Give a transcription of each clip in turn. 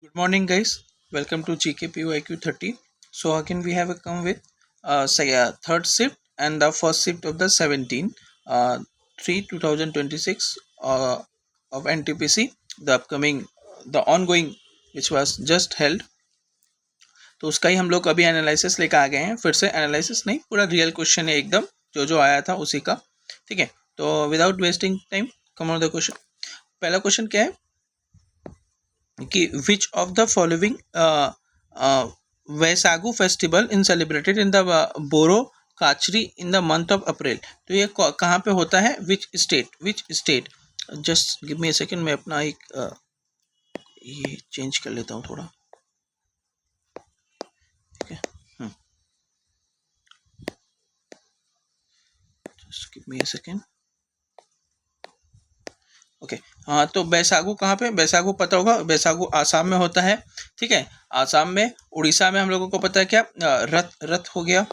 Good morning, guys. Welcome to GKPYQ 30. So, again, we have come with say third shift and the first shift of the 17 3 2026 of NTPC, the upcoming, the ongoing, which was just held. तो उसका ही हम लोग अभी analysis लेकर आ गए हैं. फिर से एनालिसिस नहीं, पूरा रियल क्वेश्चन है एकदम, जो जो आया था उसी का. ठीक है, तो without wasting time come on the question. पहला क्वेश्चन क्या है कि which of the following Baisagu festival in celebrated in the Boro Kachari in the month of April. तो ये कहाँ पे होता है, which state. Just give me a second, मैं अपना एक ये चेंज कर लेता हूँ थोड़ा. ठीक है, just give me a second. Okay, हाँ, तो बैसागु कहाँ पे, बैसागु पता होगा, बैसागु आसाम में होता है. ठीक है, आसाम में. उड़ीसा में हम लोगों को पता है क्या, रथ रथ हो गया,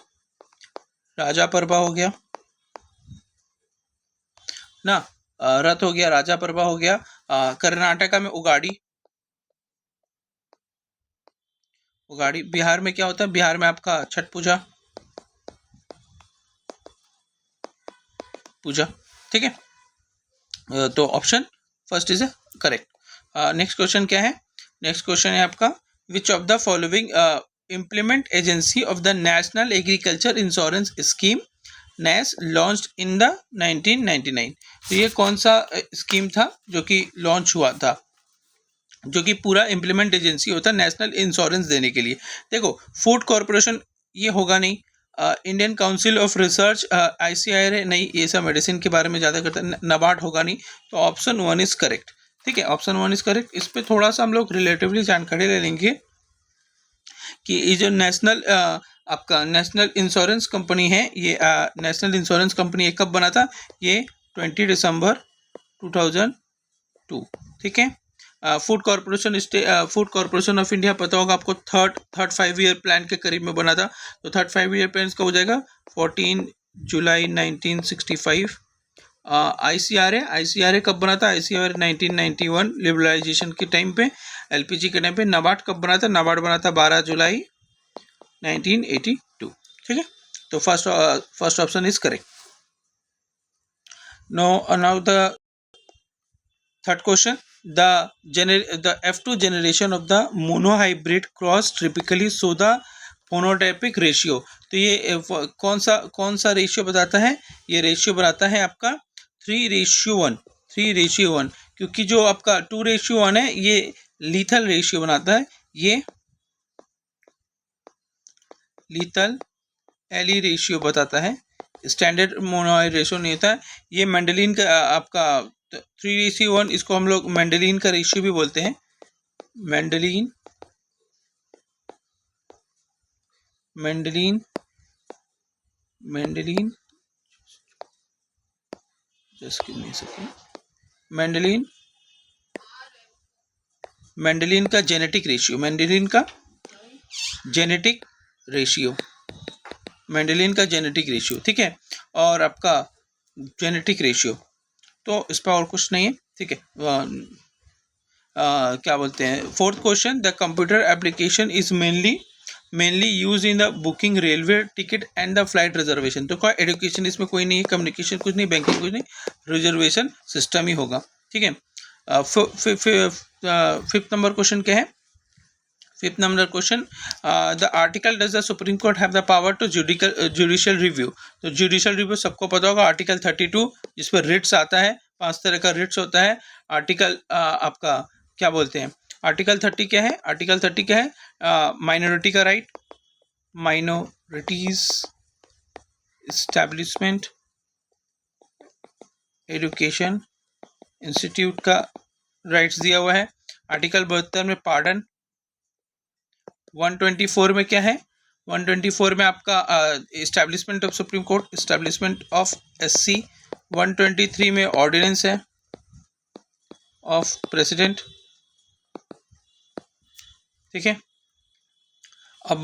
राजा परबा हो गया ना, रथ हो गया, राजा परबा हो गया. कर्नाटका में उगाड़ी. उगाड़ी. बिहार में क्या होता है, बिहार में आपका छठ पूजा. पूजा. ठीक है, तो option first is correct. Next question क्या है, नेक्स्ट क्वेश्चन है आपका which of the following implement agency of the national agriculture insurance scheme was launched in the 1999. तो ये कौन सा स्कीम था जो कि लॉन्च हुआ था, जो कि पूरा इम्प्लीमेंट एजेंसी होता है नेशनल इंश्योरेंस देने के लिए. देखो, फूड कॉरपोरेशन ये होगा नहीं, Indian council of research ICIR नहीं, ये सब मेडिसिन के बारे में ज़्यादा करता है. नबार्ड होगा नहीं, तो ऑप्शन वन इज करेक्ट. ठीक है, ऑप्शन वन इज करेक्ट. इस पर थोड़ा सा हम लोग रिलेटिवली जानकारी ले लेंगे कि ये जो नेशनल आपका नेशनल इंश्योरेंस कंपनी है, ये नेशनल इंश्योरेंस कंपनी कब बना था, ये 20 दिसंबर 2002. ठीक है, फूड कॉर्पोरेशन ऑफ इंडिया पता होगा आपको, थर्ड 5 ईयर प्लान के करीब में बना था. तो थर्ड 5 ईयर प्लान कब हो जाएगा, 14 जुलाई 1965. ICRA कब बना था, ICRA 1991 लिबरलाइजेशन के टाइम पे, LPG के टाइम पे. नाबार्ड कब बना था, नाबार्ड बना था 12 जुलाई 1982. ठीक है, तो first option is correct. Now the third question, the F2 generation of the monohybrid cross typically show the phenotypic ratio. तो ये कौन सा रेशियो बताता है, ये रेशियो बताता है आपका 3:1. 3:1, क्योंकि जो आपका 2:1 है ये लीथल रेशियो बनाता है, ये लीथल एली रेशियो बताता है, स्टैंडर्ड मोनोहाइड रेशियो नहीं होता है. ये मेंडेलिन का आपका 3:1, इसको हम लोग मेंडेलिन का रेशियो भी बोलते हैं. Mendelian Mendelian Mendelian just give me a second. Mendelian Mendelian का जेनेटिक रेशियो, मेंडेलिन का जेनेटिक रेशियो, मेंडेलिन का जेनेटिक रेशियो. ठीक है, और आपका जेनेटिक रेशियो, तो इस पर और कुछ नहीं है. ठीक है, क्या बोलते हैं, fourth question, the computer application is mainly use in the booking railway ticket and the flight reservation. तो क्या एडुकेशन इसमें कोई नहीं है, कम्युनिकेशन कुछ नहीं, बैंकिंग कुछ नहीं, रिजर्वेशन सिस्टम ही होगा. ठीक है, फिफ्थ नंबर क्वेश्चन क्या है, fifth number question, the article does the supreme court have the power to judicial review. तो जुडिशियल रिव्यू सबको पता होगा, आर्टिकल 32 जिस पर रिट्स आता है, 5 तरह का रिट्स होता है. आर्टिकल आपका क्या बोलते हैं, आर्टिकल 30 क्या है, आर्टिकल 30 क्या है, माइनॉरिटी का right, minorities establishment education institute का राइट्स दिया हुआ है. आर्टिकल 72 में पार्डन. 124 में क्या है, 124 में आपका establishment of supreme court, establishment of SC. 123 में ऑर्डिनेंस है ऑफ प्रेसिडेंट. ठीक है, अब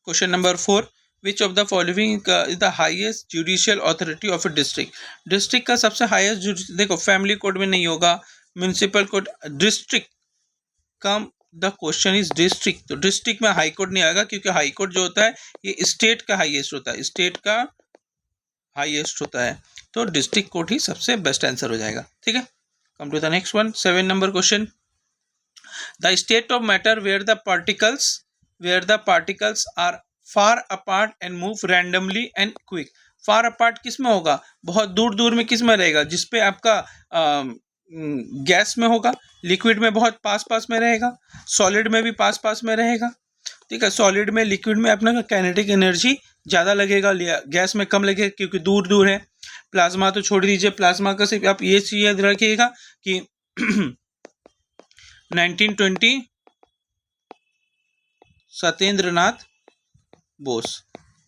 question number 4, which of the following is the highest judicial authority of A district. District का सबसे हाईएस्ट, देखो फैमिली कोर्ट में नहीं होगा, municipal court, district come the question is district, तो डिस्ट्रिक्ट में हाई कोर्ट नहीं आएगा, क्योंकि हाई कोर्ट जो होता है ये स्टेट का हाईएस्ट होता है, स्टेट का हाईएस्ट होता है, तो डिस्ट्रिक्ट कोर्ट ही सबसे बेस्ट आंसर हो जाएगा। ठीक है, come to the next one, 7 number question. The state of matter where the particles are far apart and move randomly and quick. Far apart किस में होगा, बहुत दूर दूर में किस में रहेगा, जिसपे आपका गैस में होगा, लिक्विड में बहुत पास पास में रहेगा, सॉलिड में भी पास पास में रहेगा। ठीक है, सॉलिड में लिक्विड में अपना काइनेटिक एनर्जी ज़्यादा लगेगा, गैस में कम लगेगा क्योंकि दूर दूर है। प्लाज्मा तो छोड़ दीजिए, प्लाज्मा का सिर्फ आप ये चीज़ याद रखिएगा कि 1920 सत्येंद्र नाथ बोस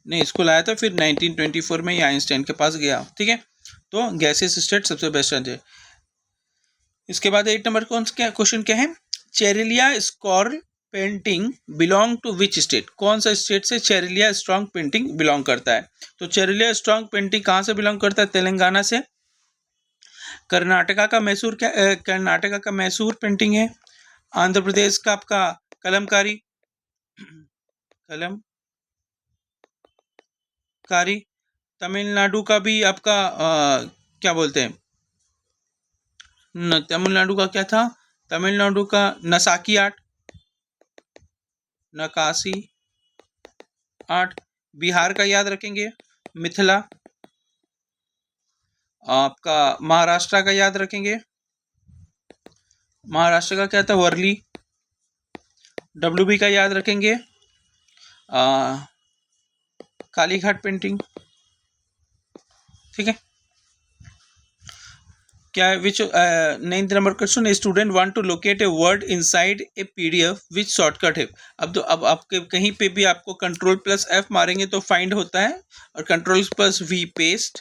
ने इसको लाया था, फिर 1924 में ये आइंस्टाइन के पास गया। ठीक है, तो गैसेस स्टेट सबसे बेस्ट है। इसके बाद 8 नंबर क्वेश्चन क्या है, Cheriyal scroll painting belong to which state. कौन सा स्टेट से चेरिलिया स्ट्रॉन्ग पेंटिंग बिलोंग करता है। तो चेरिलिया स्ट्रॉन्ग पेंटिंग कहाँ से बिलोंग करता है, तेलंगाना से। कर्नाटका का मैसूर पेंटिंग है। आंध्र प्रदेश का आपका कलमकारी, तमिलनाडु का भी आपका क्या बोलते हैं, तमिलनाडु का क्या था, तमिलनाडु का नकासी आर्ट। बिहार का याद रखेंगे मिथिला। आपका महाराष्ट्र का याद रखेंगे, महाराष्ट्र का क्या था, वर्ली। WB का याद रखेंगे कालीघाट पेंटिंग। ठीक है, क्या which 9th number question, student want to locate a word inside a PDF which shortcut है। अब आपके कहीं पे भी आपको Ctrl+F मारेंगे तो फाइंड होता है, और Ctrl+V पेस्ट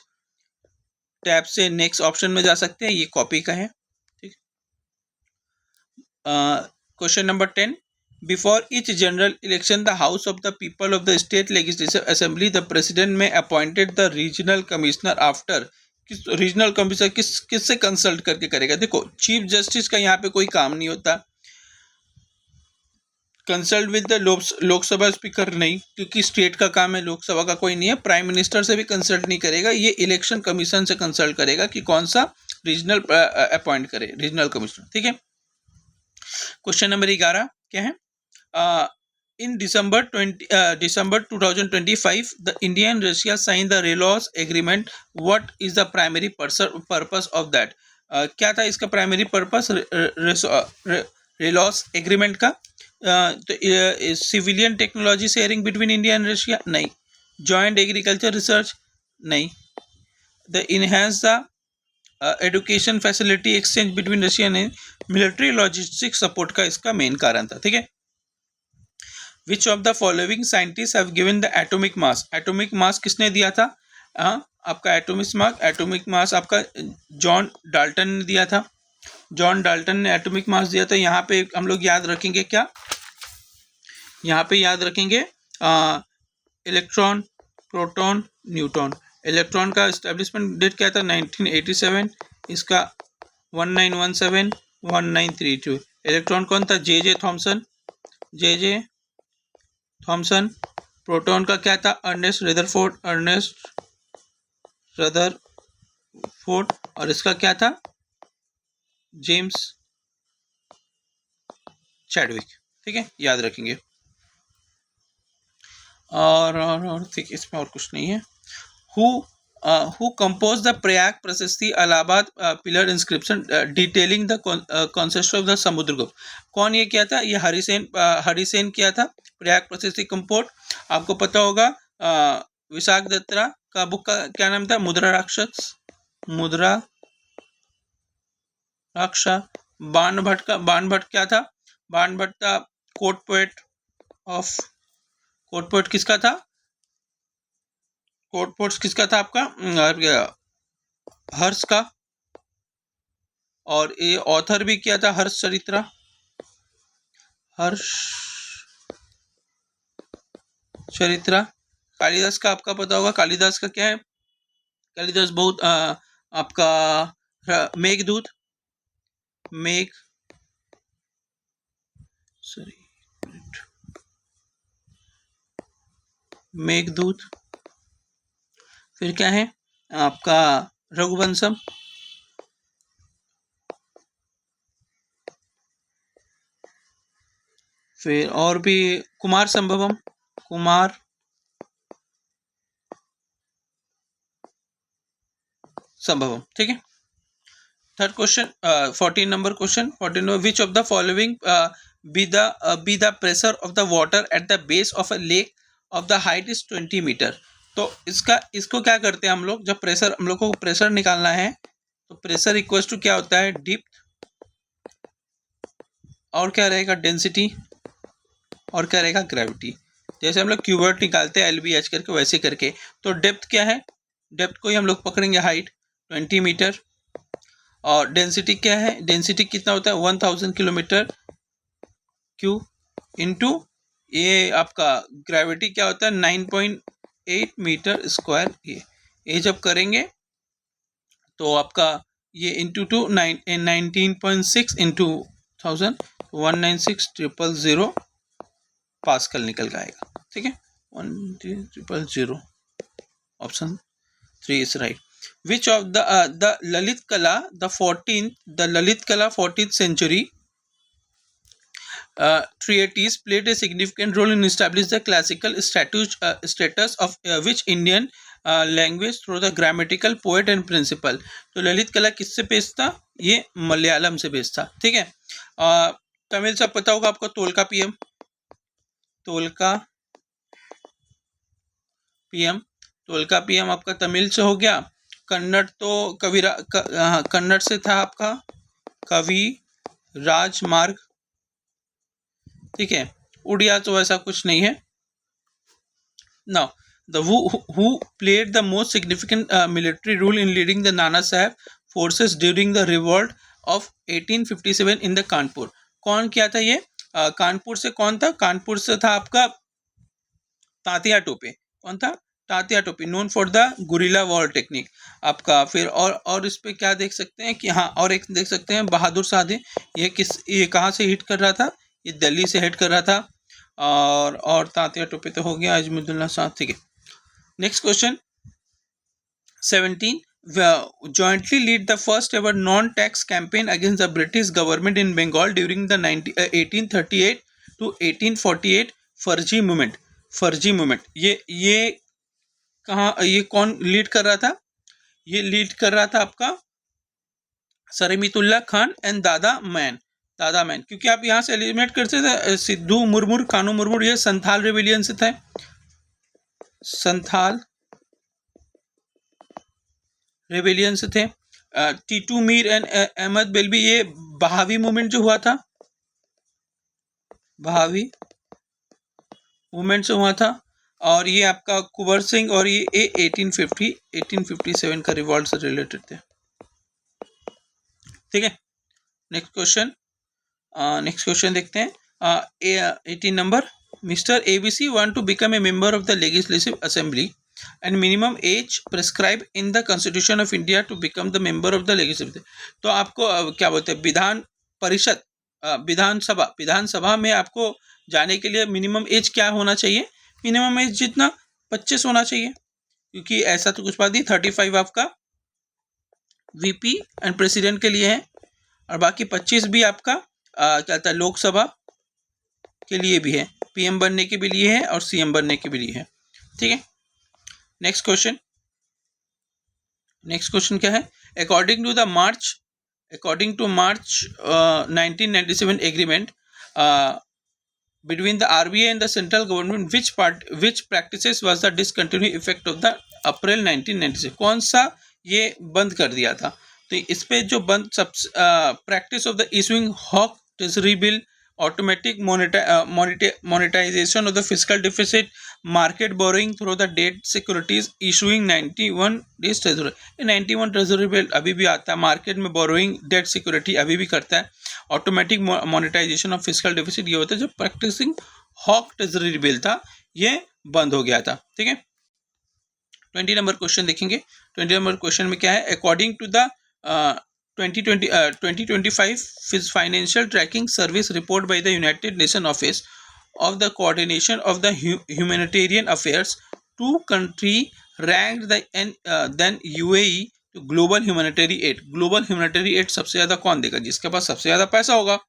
टैब से नेक्स्ट ऑप्शन में जा सकते हैं, ये कॉपी का है। ठीक, question number 10, before each general election the house of the people of the state legislative assembly the president में appointed the regional commissioner after. Regional commissioner किससे कंसल्ट करके करेगा। देखो, चीफ जस्टिस का यहाँ पे कोई काम नहीं होता, consult with the Lok Sabha speaker नहीं, क्योंकि स्टेट का काम है, लोकसभा का कोई नहीं है। प्राइम मिनिस्टर से भी कंसल्ट नहीं करेगा, ये इलेक्शन कमीशन से कंसल्ट करेगा कि कौन सा रीजनल अपॉइंट करे, रीजनल कमिश्नर। ठीक है, क्वेश्चन नंबर 11 क्या है, in December 2025 the India and Russia signed the RELAWS agreement. What is the primary purpose of that? क्या था इसका प्राइमरी पर्पस RELAWS एग्रीमेंट का। तो civilian technology sharing between India and Russia नहीं, जॉइंट एग्रीकल्चर रिसर्च नहीं, the enhance the education facility exchange between Russia and military logistic support का इसका main कारण था। ठीक है, Which of the following scientists have given the atomic mass? Atomic mass किसने दिया था, आपका एटॉमिक मास आपका जॉन डाल्टन ने दिया था। जॉन डाल्टन ने एटॉमिक मास दिया था। यहाँ पे हम लोग याद रखेंगे क्या, यहाँ पे याद रखेंगे इलेक्ट्रॉन, प्रोटॉन, न्यूट्रॉन। इलेक्ट्रॉन का एस्टेब्लिशमेंट डेट क्या था, 1987। इसका 1917 1932। इलेक्ट्रॉन कौन था, J Thomson, J Thomson. Proton का क्या था, अर्नेस्ट रदरफोर्ड, और इसका क्या था, जेम्स चैडविक। ठीक है, याद रखेंगे। और ठीक, इसमें और कुछ नहीं है। हु कंपोज द प्रयाग प्रशस्ति Allahabad pillar inscription detailing the concept of the Samudragupta. कौन ये किया था, ये हरिसेन किया था प्रयाग प्रशस्ति कंपोर्ट। आपको पता होगा विशाख दत्ता का बुक का क्या नाम था, मुद्रा राक्षस। बाण भट्ट क्या था, बाण भट्ट था कोर्ट पोएट किसका था, आपका हर्ष का। और ये ऑथर भी किया था हर्ष चरित्रा। कालिदास का आपका पता होगा, कालिदास का क्या है, कालिदास बहुत आपका मेघदूत, सॉरी, मेघदूत, फिर क्या है आपका रघुवंशम, फिर और भी कुमार संभवम, कुमार संभवम, ठीक है। Third question 14 number question, 14 number, which of the following be the pressure of the water at the base of a lake of the height is 20 metre. तो इसको क्या करते हैं हम लोग, जब प्रेशर, हम लोग को प्रेशर निकालना है तो प्रेशर इक्वल टू क्या होता है, डिप्थ, और क्या रहेगा डेंसिटी, और क्या रहेगा ग्रेविटी। जैसे हम लोग क्यूबर्ट निकालते हैं LBH करके, वैसे करके। तो डेप्थ क्या है, डेप्थ को ही हम लोग पकड़ेंगे हाइट 20 मीटर, और डेंसिटी क्या है, डेंसिटी कितना होता है 1000 किलोमीटर क्यूब, इंटू ये आपका ग्रेविटी क्या होता है 9.8 मीटर स्क्वायर। ये जब करेंगे तो आपका ये इंटू 19.6 इंटू 1000, 196,000 पास्कल निकल के आएगा, ठीक है। 1,000, option 3 is right. Which of the Lalit कला द ललित कला 14th century treatise played a significant role in establishing the classical status of which Indian language through the grammatical poet and principle। तो ललित कला किससे बेस्ड था, ये मलयालम से बेस्ड था, ठीक है। तमिल से पता होगा आपको, तोलका पीएम, तोलका पीएम, तोलका पीएम आपका तमिल से हो गया। कन्नड़ तो कन्नड़ से था आपका कवि राजमार्ग, ठीक है। उड़िया तो ऐसा कुछ नहीं है। Now the who played the most significant military rule in leading the Nana Saheb forces during the revolt of 1857 in the Kanpur. कौन किया था ये, कानपुर से कौन था, कानपुर से था आपका तात्या टोपे। कौन था, Tatya Tope, known for the guerrilla war technique आपका। फिर और इस पे क्या देख सकते हैं कि हाँ, और एक देख सकते हैं बहादुर शाह, ये कहाँ से हिट कर रहा था, ये दिल्ली से हिट कर रहा था। और तात्या टोपे तो हो गया, अजमुद्दौला शाह, ठीक है। Next question 17, jointly lead the first ever non-tax campaign against the British government in Bengal during the 1838 to 1848 फर्जी मूवमेंट। फर्जी मूवमेंट ये कहाँ, ये कौन लीड कर रहा था, ये लीड कर रहा था आपका सरमितुल्ला खान एंड दादा मैन, क्योंकि आप यहाँ से एलिमिनेट करते थे सिद्धू मुर्मू, कानू मुर्मू, ये संथाल रेबिलियन से थे, संथाल रेबिलियन से थे। टीटू मीर एंड अहमद बेलवी, ये बहावी मूवमेंट जो हुआ था, बहावी मूवमेंट से हुआ था। और ये आपका कुंवर सिंह, और ये 1857 का रिवॉल्ट से रिलेटेड थे, ठीक है। नेक्स्ट क्वेश्चन देखते हैं 18 number, mister ABC want to become a member of the legislative assembly and minimum age prescribe in the constitution of India to become the member of the legislative. तो आपको क्या बोलते हैं, विधान परिषद, विधानसभा में आपको जाने के लिए मिनिमम एज क्या होना चाहिए, मिनिमम एज जितना 25 होना चाहिए, क्योंकि ऐसा तो कुछ बात नहीं, 35 आपका VP एंड प्रेसिडेंट के लिए है, और बाकी 25 भी आपका क्या कहता है लोकसभा के लिए भी है, PM बनने के भी लिए है और CM बनने के भी लिए है, ठीक है। नेक्स्ट क्वेश्चन क्या है, according to March 1997 agreement between the RBI and the central government, which practices was the discontinued effect of the अप्रैल 1996। कौन सा ये बंद कर दिया था, तो इस पे जो बंद सब practice of the issuing hoc treasury bill, automatic monetization of the fiscal deficit, market borrowing through the debt securities, issuing 91 days treasury। 91 treasury bill अभी भी आता है, मार्केट में बोरोइंग डेट सिक्योरिटी अभी भी करता है, automatic monetisation of fiscal deficit ये होता है। जो प्रैक्टिसिंग हॉक ट्रेजरी बिल था ये बंद हो गया था, ठीक है। 20 नंबर क्वेश्चन देखेंगे। 20 नंबर क्वेश्चन में क्या है, according to the 2025 Financial Tracking Service report by the United Nations Office of the Coordination of the Humanitarian Affairs, two country ranked then UAE to global humanitarian aid. Global humanitarian aid सबसे ज़्यादा कौन देगा? जिसके पास सबसे ज़्यादा पैसा होगा.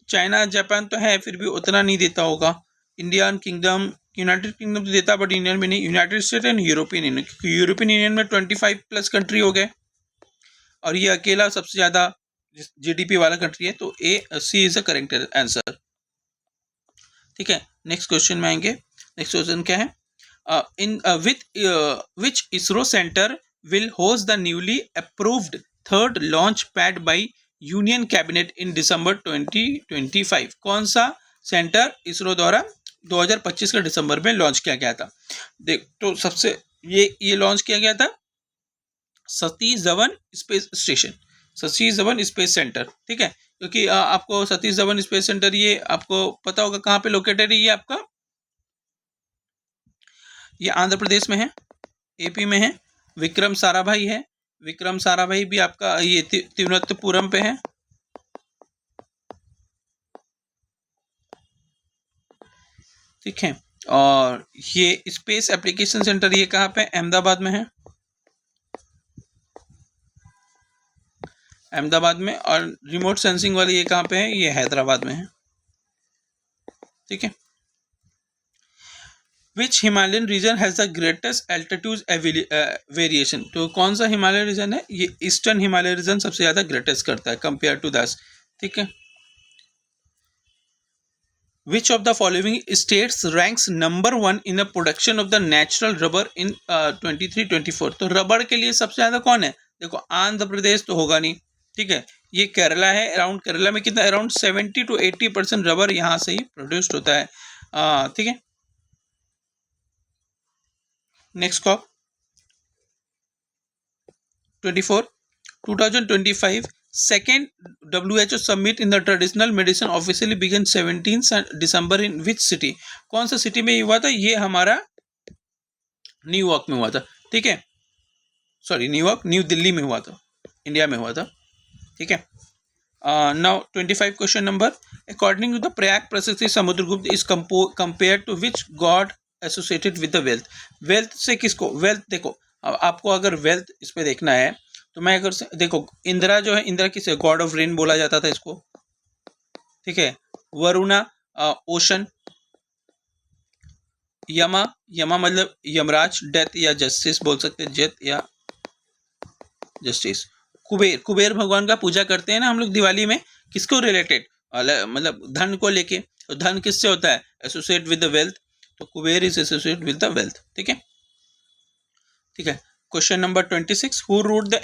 China Japan तो है, फिर भी उतना नहीं देता होगा. इंडियन किंगडम, यूनाइटेड किंगडम तो देता, बट इंडियन में नहीं. United state and European union, क्योंकि यूरोपियन यूनियन में 25+ कंट्री हो गए और ये अकेला सबसे ज़्यादा जीडीपी वाला कंट्री है. तो सी इज द करेक्ट आंसर. ठीक है, नेक्स्ट क्वेश्चन में आएंगे. नेक्स्ट क्वेश्चन क्या है? In which ISRO centre will host the newly approved third launch pad by union cabinet in December 2025. कौन सा सेंटर इसरो द्वारा 2025 के दिसंबर में लॉन्च किया गया था? देख, तो सबसे ये लॉन्च किया गया था Satish Dhawan space station, Satish Dhawan space centre. ठीक है, क्योंकि आपको सतीश धवन स्पेस सेंटर ये आपको पता होगा कहाँ पे लोकेटेड है. ये आपका ये आंध्र प्रदेश में है, एपी में है. विक्रम साराभाई है, विक्रम साराभाई भी आपका ये तिरुवनंतपुरम पे है. ठीक है, और ये स्पेस एप्लीकेशन सेंटर ये कहाँ पे? अहमदाबाद में है, अहमदाबाद में. और रिमोट सेंसिंग वाली ये कहाँ पे है? ये हैदराबाद में है. ठीक है. Which Himalayan region has the greatest altitude variation? तो कौन सा हिमालय रीजन है? ये ईस्टर्न हिमालय रीजन सबसे ज्यादा ग्रेटेस्ट करता है कंपेयर टू दस. ठीक है. Which of the following states ranks number 1 in the production of the natural rubber in 23-24? तो रबर के लिए सबसे ज्यादा कौन है? देखो, आंध्र प्रदेश तो होगा नहीं. ठीक है, ये केरला है. अराउंड केरला में कितना? अराउंड 70 to 80% रबर यहाँ से ही प्रोड्यूस्ड होता है. ठीक है, next corp 24 2025 second WHO summit in the traditional medicine officially began 17th December in which city? कौन सा सिटी में हुआ था? ये हमारा न्यूयॉर्क में हुआ था. ठीक है, सॉरी, न्यूयॉर्क, न्यू दिल्ली में हुआ था, इंडिया में हुआ था. ठीक है. Now 25 question number. According to the Prayag Prashasti Samudragupta is compare to which god associated with the wealth? Wealth से किसको? वेल्थ देखो, आपको अगर वेल्थ इस पे देखना है तो मैं अगर देखो, इंदिरा जो है, इंदिरा किसे? गॉड ऑफ रेन बोला जाता था इसको. ठीक है. वरुणा ओशन. यमा, यमा मतलब यमराज, डेथ या जस्टिस बोल सकते हैं, डेथ या जस्टिस. कुबेर, कुबेर भगवान का पूजा करते हैं ना हम लोग दिवाली में. किसको रिलेटेड? मतलब धन को लेके. तो धन किससे होता है? Associate with the wealth. तो Kuber is associate with the wealth. ठीक है. ठीक है. Question number 26. Who wrote the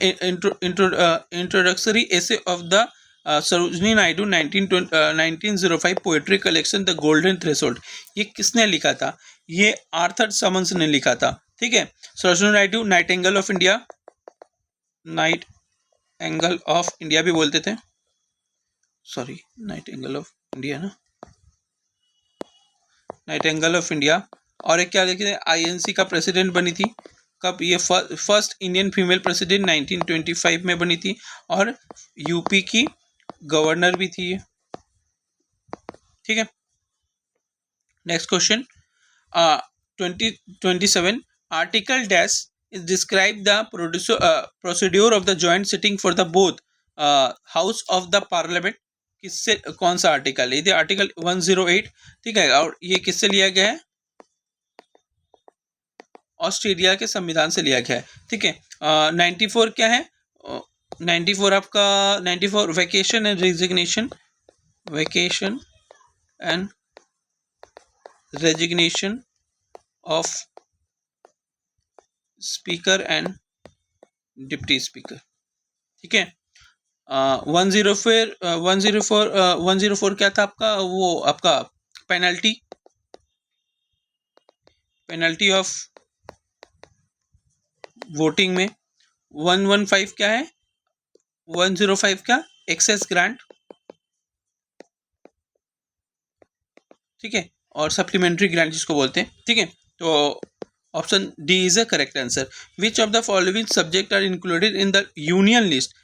introductory essay of the Sarojini Naidu 1905 poetry collection The Golden Threshold? ये किसने लिखा था? ये आर्थर समन्स ने लिखा था. ठीक है. Sarojini Naidu, Nightingale of India, Nightingale of India भी बोलते थे. सॉरी, नाइटिंगेल ऑफ इंडिया ना, नाइटिंगेल ऑफ इंडिया. और एक क्या लिखे थे? INC का प्रेसिडेंट बनी थी. कब? ये फर्स्ट इंडियन फीमेल प्रेसिडेंट 1925 में बनी थी. और यूपी की गवर्नर भी थी ये. ठीक है. Next question 27. Article dash is describe the procedure of the joint sitting for the both house of the parliament. किससे, कौन सा आर्टिकल है? ये आर्टिकल 108. ठीक है. और ये किससे लिया गया है? ऑस्ट्रेलिया के संविधान से लिया गया है. ठीक है. 94 क्या है? 94 आपका 94 vacation and resignation, vacation and resignation of speaker and deputy speaker. ठीक है. 104 क्या था आपका? वो आपका पेनल्टी ऑफ वोटिंग में. 115 क्या है? 105 क्या? Excess grant. ठीक है. और सप्लीमेंट्री ग्रांट जिसको बोलते हैं. ठीक है. तो option D is a correct answer. Which of the following subject are included in the union list?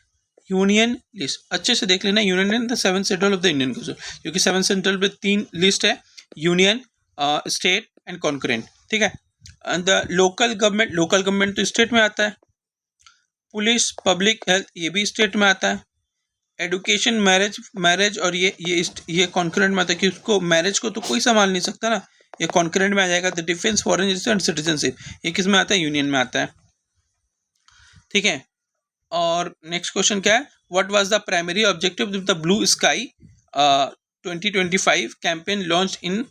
Union list, अच्छे से देख लेना, union in the 7 schedule of the Indian constitution, क्योंकि 7 शेड्यूल में 3 लिस्ट है, यूनियन, स्टेट एंड कॉन्करेंट, ठीक है। The local government तो स्टेट में आता है, पुलिस, पब्लिक हेल्थ ये भी स्टेट में आता है, एडुकेशन, मैरिज और ये कॉन्करेंट में आता है कि उसको मैरिज को तो कोई संभाल नहीं सकता ना, ये कॉन्करेंट में आ जाएगा। The defence, foreign and citizenship ये किस में आता है, यूनियन में आता है, ठीक है। और नेक्स्ट क्वेश्चन क्या है, what was the primary objective of the blue sky 2025 campaign launched in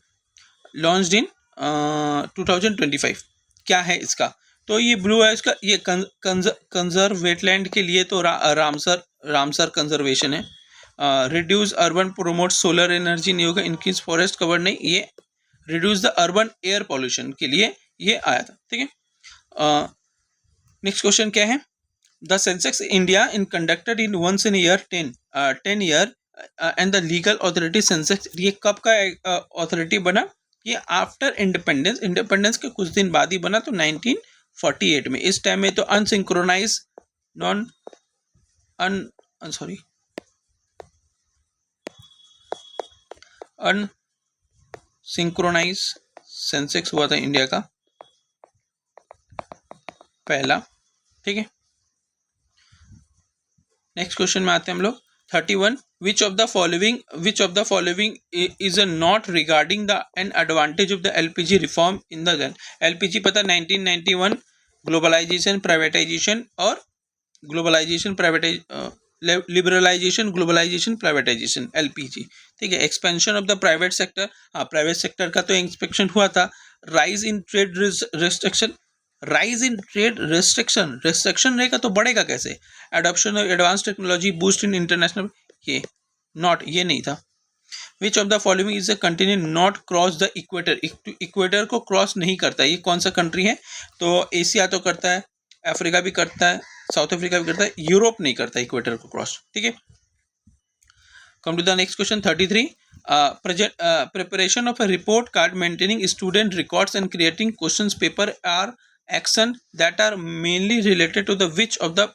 2025, क्या है इसका, तो ये ब्लू है इसका, ये कंजर्व वेटलैंड के लिए तो रामसर कंजर्वेशन है, reduce urban, promote solar energy नहीं होगा, इंक्रीज फॉरेस्ट कवर नहीं, ये reduce the urban air pollution के लिए ये आया था, ठीक है। नेक्स्ट क्वेश्चन क्या है, the census India in conducted in once in year 10 year and the legal authority census, ये कब का अथॉरिटी बना, ये आफ्टर इंडिपेंडेंस के कुछ दिन बाद ही बना, तो 1948 में। इस टाइम में तो अनसिंक्रोनाइज अनसिंक्रोनाइज सेंसेक्स हुआ था इंडिया का पहला, ठीक है। नेक्स्ट क्वेश्चन में आते हैं हम लोग 31, विच of the following is a not regarding the an advantage of the LPG reform in the जन, एलपीजी पता 1991 ग्लोबलाइजेशन प्राइवेटाइजेशन और लिबरलाइजेशन ग्लोबलाइजेशन प्राइवेटाइजेशन, एलपीजी, ठीक है। Expansion of the private sector, हाँ प्राइवेट सेक्टर का तो एक्सपेंशन हुआ था, rise in trade restriction, restriction रहेगा तो बढ़ेगा कैसे, adoption of advance technology, boost in international, ये नहीं था। विच of the following is a country not cross the equator, equator को क्रॉस नहीं करता, ये कौन सा कंट्री है, तो एशिया तो करता है, अफ्रीका भी करता है, साउथ अफ्रीका भी करता है, यूरोप नहीं करता इक्वेटर को क्रॉस, ठीक है। Come to the next question 33, preparation of a report card, maintaining student records and creating questions paper are action that are mainly related to the which of the,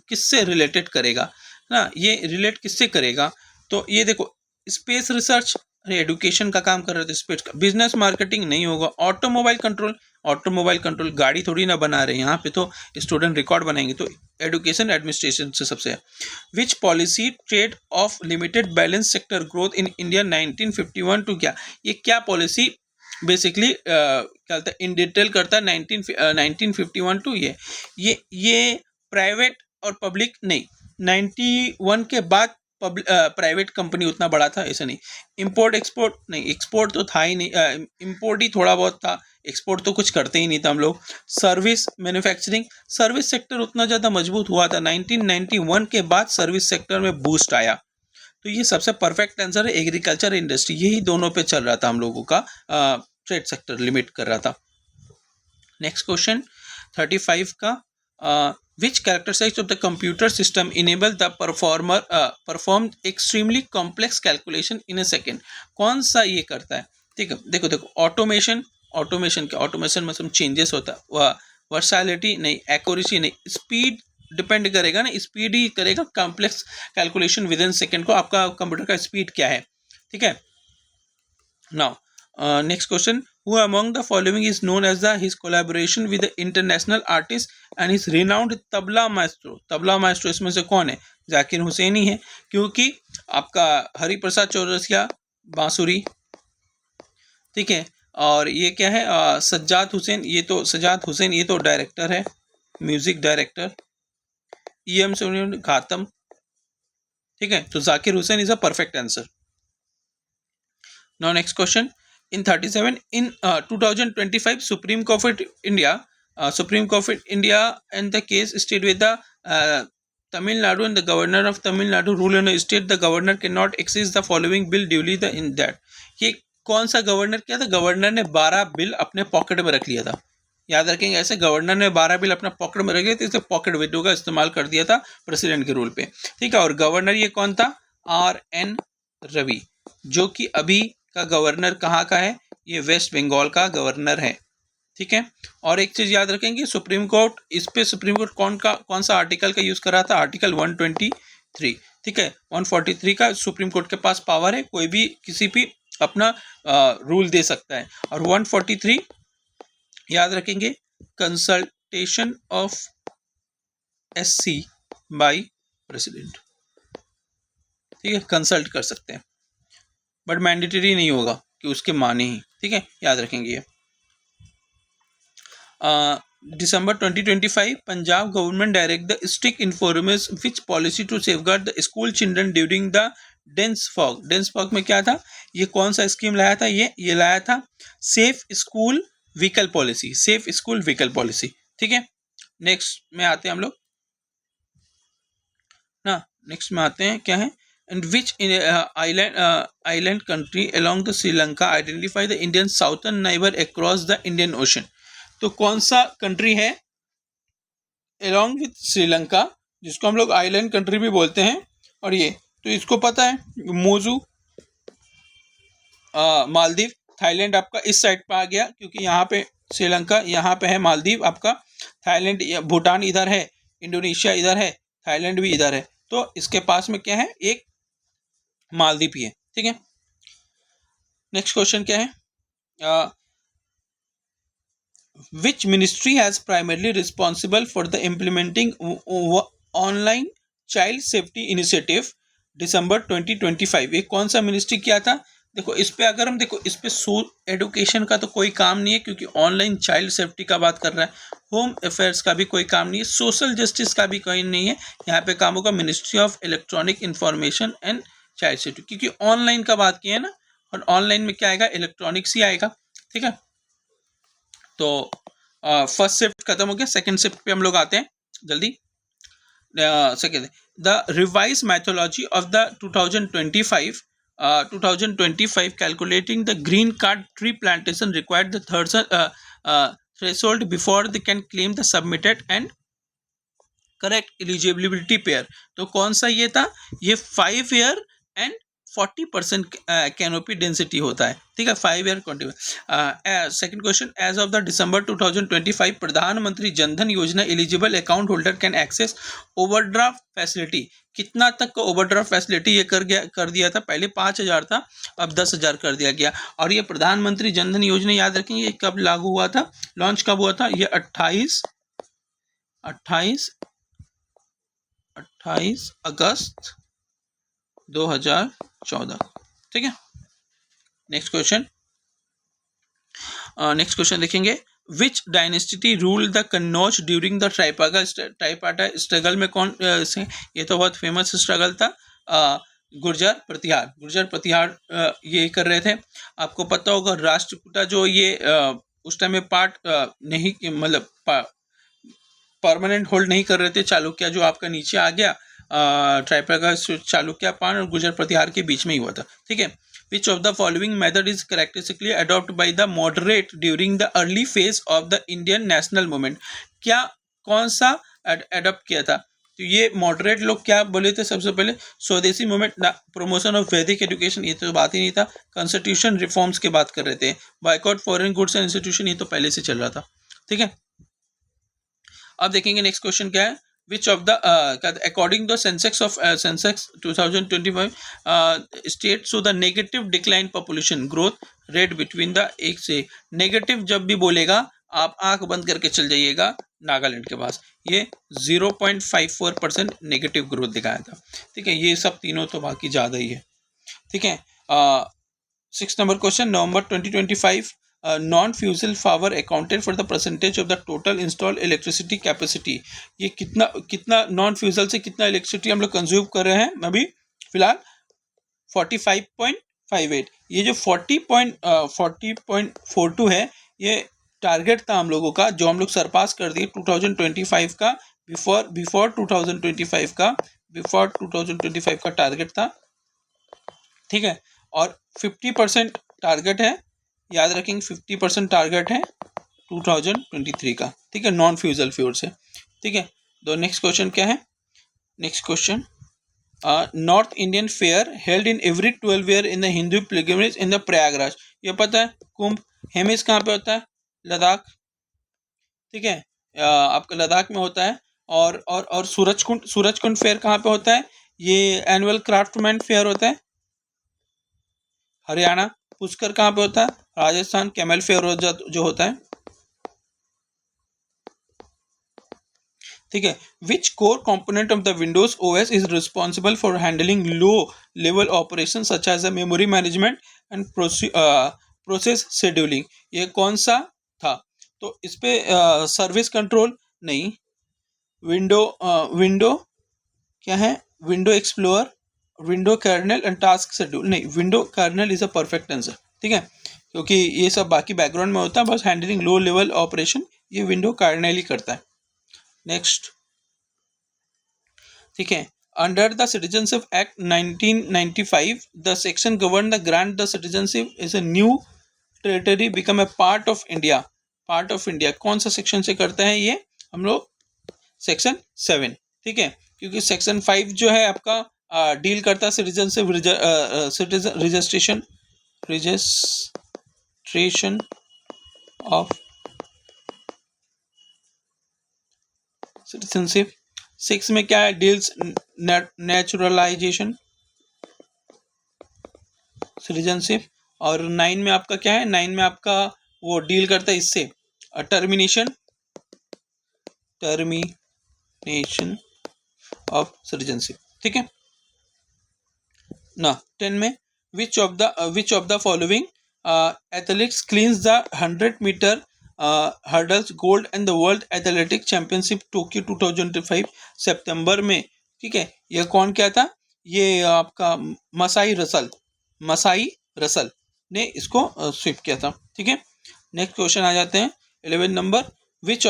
किससे related करेगा ना, ये relate किससे करेगा, तो ये देखो स्पेस रिसर्च, अरे एडुकेशन का काम कर रहे थे, स्पेस का, बिजनेस मार्केटिंग नहीं होगा, ऑटोमोबाइल कंट्रोल गाड़ी थोड़ी ना बना रहे हैं यहाँ पे, तो स्टूडेंट रिकॉर्ड बनाएंगे, तो एडुकेशन एडमिनिस्ट्रेशन से सबसे है। Which policy trade of limited balance sector growth in India 1951 to, क्या पॉलिसी बेसिकली क्या होता है इन डिटेल करता है 1951 टू, ये प्राइवेट और पब्लिक नहीं, 91 के बाद प्राइवेट कंपनी उतना बड़ा था ऐसा नहीं, इंपोर्ट एक्सपोर्ट नहीं, एक्सपोर्ट तो था ही नहीं, इंपोर्ट ही थोड़ा बहुत था, एक्सपोर्ट तो कुछ करते ही नहीं था हम लोग, सर्विस मैन्युफैक्चरिंग, सर्विस सेक्टर उतना ज़्यादा मजबूत हुआ था, 1991 के बाद सर्विस सेक्टर में बूस्ट आया, तो ये सबसे परफेक्ट आंसर है, एग्रीकल्चर इंडस्ट्री, यही दोनों पे चल रहा था हम लोगों का, ट्रेड सेक्टर लिमिट कर रहा था। नेक्स्ट क्वेश्चन 35 का, which characteristics of the computer system enable the perform extremely complex calculation in a second, कौन सा ये करता है, ठीक है। देखो ऑटोमेशन क्या, ऑटोमेशन में चेंजेस होता है, वर्सैलिटी नहीं, एक्यूरेसी नहीं, स्पीड डिपेंड करेगा ना, स्पीड ही करेगा complex calculation with in second को, आपका कंप्यूटर का स्पीड क्या है, ठीक है। Now next question, who among the following is known as his collaboration with the international artist and his renowned tabla maestro इसमें से कौन है, जाकिर हुसैन ही है, क्योंकि आपका हरिप्रसाद चौरसिया बांसुरी, ठीक है, और ये क्या है सज्जाद हुसैन ये तो डायरेक्टर है, म्यूजिक डायरेक्टर, EM सोनियन घातम, ठीक है, तो Zakir Hussain is a perfect answer. Now next question in 37, in 2025 Supreme Court of India and the case stayed with the Tamil Nadu, and the governor of Tamil Nadu rule in a state the governor cannot access the following bill duly the in that, ये कौन सा governor किया था, governor ने 12 bill अपने pocket में रख लिया था, याद रखेंगे ऐसे, गवर्नर ने 12 बिल अपना पॉकेट में रख लिया था, इसे पॉकेट विंडो का इस्तेमाल कर दिया था प्रेसिडेंट के रूल पे, ठीक है। और गवर्नर ये कौन था, RN रवि, जो कि अभी का गवर्नर कहाँ का है, ये वेस्ट बंगाल का गवर्नर है, ठीक है। और एक चीज याद रखेंगे, सुप्रीम कोर्ट कौन सा आर्टिकल का यूज कर रहा था, आर्टिकल 120 143, ठीक है। 143 का सुप्रीम कोर्ट के पास पावर है, कोई भी किसी भी अपना रूल दे सकता है। और 143 याद रखेंगे, consultation of SC by president, ठीक है, कंसल्ट कर सकते हैं, बट मैंडेटरी नहीं होगा कि उसके माने ही, ठीक है, याद रखेंगे ये। December 2025, Punjab government direct the strict informs which policy to safeguard the school children during the dense fog. Dense fog में क्या था, ये कौन सा स्कीम लाया था, ये लाया था safe school vehicle policy, safe school vehicle policy, ठीक है। नेक्स्ट में आते हैं हम लोग ना, नेक्स्ट में आते हैं क्या है, and which island country along the Sri Lanka identify the Indian southern neighbor across the Indian Ocean। तो कौन सा कंट्री है along with श्रीलंका, जिसको हम लोग आइलैंड कंट्री भी बोलते हैं, और ये तो इसको पता है, मोजू, मालदीव, थाईलैंड आपका इस साइड पे आ गया, क्योंकि यहाँ पे श्रीलंका, यहाँ पे है मालदीव आपका, थाईलैंड, भूटान इधर है, इंडोनेशिया इधर है, थाईलैंड भी इधर है, तो इसके पास में क्या है, एक मालदीव ही है, ठीक है। नेक्स्ट क्वेश्चन क्या है, which ministry has primarily responsible for the implementing online child safety initiative December 2025। ये कौन सा मिनिस्ट्री किया था, देखो इस पे अगर हम देखो, इस पे एडुकेशन का तो कोई काम नहीं है, क्योंकि ऑनलाइन चाइल्ड सेफ्टी का बात कर रहा है, होम अफेयर्स का भी कोई काम नहीं है, सोशल जस्टिस का भी कोई नहीं है, यहाँ पे काम होगा ministry of electronic information and child safety, क्योंकि ऑनलाइन का बात किया है ना, और ऑनलाइन में क्या आएगा, इलेक्ट्रॉनिक्स ही आएगा, ठीक है। तो फर्स्ट शिफ्ट खत्म हो गया, सेकंड शिफ्ट पे हम लोग आते हैं जल्दी। Second, the revise methodology of the 2025 calculating the green card tree plantation required the threshold before they can claim the submitted and correct eligibility payer. तो कौन सा ये था, ये 5 ईयर एंड 40% कैनोपी डेंसिटी होता है, ठीक है, 5 year continue. Second question, as of the December 2025 Pradhan Mantri Jan Dhan Yojana eligible account holder can access overdraft facility. कितना तक का ओवरड्राफ्ट फैसिलिटी ये कर दिया था, पहले 5,000 था, अब 10,000 कर दिया गया। और ये प्रधानमंत्री जनधन योजना याद रखेंगे, ये कब लागू हुआ था, लॉन्च कब हुआ था, ये 28 अगस्त 2014, ठीक है। नेक्स्ट क्वेश्चन देखेंगे, which dynasty rule the Kannauj during the tripartite struggle में कौन से, ये तो बहुत फेमस स्ट्रगल था, गुर्जर प्रतिहार ये कर रहे थे। आपको पता होगा राष्ट्रकूटा जो ये उस टाइम में पार्ट नहीं, मतलब परमानेंट होल्ड नहीं कर रहे थे, चालुक्य जो आपका नीचे आ गया, ट्राइपागा चालुक्य पान और गुर्जर प्रतिहार के बीच में ही हुआ था, ठीक है। Which of the following method is करेक्टरिस्टिकली adopt by the moderate during the early phase of the Indian national movement. क्या कौन सा अडॉप्ट किया था, तो ये मॉडरेट लोग क्या बोले थे, सबसे पहले स्वदेशी मूवमेंट, प्रमोशन ऑफ वैदिक एजुकेशन, ये तो बात ही नहीं था, कॉन्स्टिट्यूशन रिफॉर्म्स की बात कर रहे थे, boycott foreign goods and institution, ये तो पहले से चल रहा था, ठीक है। अब देखेंगे नेक्स्ट क्वेश्चन क्या है, which of the according the Sensex 2025 state so the negative decline population growth rate between the, एक से नेगेटिव जब भी बोलेगा आप आंख बंद करके चल जाइएगा, नागालैंड के पास ये 0.54% नेगेटिव ग्रोथ दिखाया था, ठीक है। ये सब तीनों तो बाकी ज़्यादा ही है, ठीक है। 6 number question, November 2025 non fossil power accounted for the percentage of the total install electricity capacity. ये कितना नॉन फ्यूजल से कितना इलेक्ट्रिसिटी हम लोग कंज्यूम कर रहे हैं अभी फिलहाल, 45.58। ये जो 40.42 है, ये टारगेट था हम लोगों का, जो हम लोग सरपास कर दिए 2025 का, बिफोर 2025 का टारगेट था, ठीक है। और 50% टारगेट है, याद रखेंगे 50% टारगेट है 2023 का, ठीक है, नॉन फ्यूजल फ्यूल से, ठीक है। तो नेक्स्ट क्वेश्चन क्या है, next question, north Indian fair held in every 12 year in the Hindu pilgrimage in the Prayagraj. ये पता है, कुंभ हेमिस कहाँ पे होता है, लद्दाख, ठीक है, आपका लद्दाख में होता है। और सूरजकुंड फेयर कहाँ पे होता है, ये एनुअल क्राफ्टमैन फेयर होता है हरियाणा। पुष्कर कहाँ पे होता है? राजस्थान। कैमल फेयर जो होता है, ठीक है। Which core component of the Windows OS is responsible for handling low level operation such as a memory management and process scheduling? ये कौन सा था? तो इस पे सर्विस कंट्रोल नहीं, विंडो क्या है? Window explore, window kernel and task schedule नहीं, window kernel is a perfect answer, ठीक है, क्योंकि ये सब बाकी बैकग्राउंड में होता है, बस हैंडलिंग लो लेवल ऑपरेशन ये विंडो कर्नल ही करता है। नेक्स्ट, ठीक है। Under the citizenship act 1995 the section govern the grant the citizenship is a new territory become a part of India. Part of India कौन सा सेक्शन से करते हैं ये हम लोग? सेक्शन 7, ठीक है, क्योंकि सेक्शन 5 जो है आपका डील करता है citizenship citizen registration of citizenship. 6 में क्या है? Deals naturalisation citizenship. और 9 में आपका क्या है? 9 में आपका वो डील करता है इससे टर्मिनेशन ऑफ सिटीजनशिप, ठीक है ना। 10 में which of the following athletics clinches the 100 metre hurdles gold and the world athletic championship Tokyo 2025 सितंबर में, ठीक है। यह कौन क्या था? ये आपका मसाई रसल ने इसको स्वीप किया था, ठीक है। नेक्स्ट क्वेश्चन आ जाते हैं 11 number. which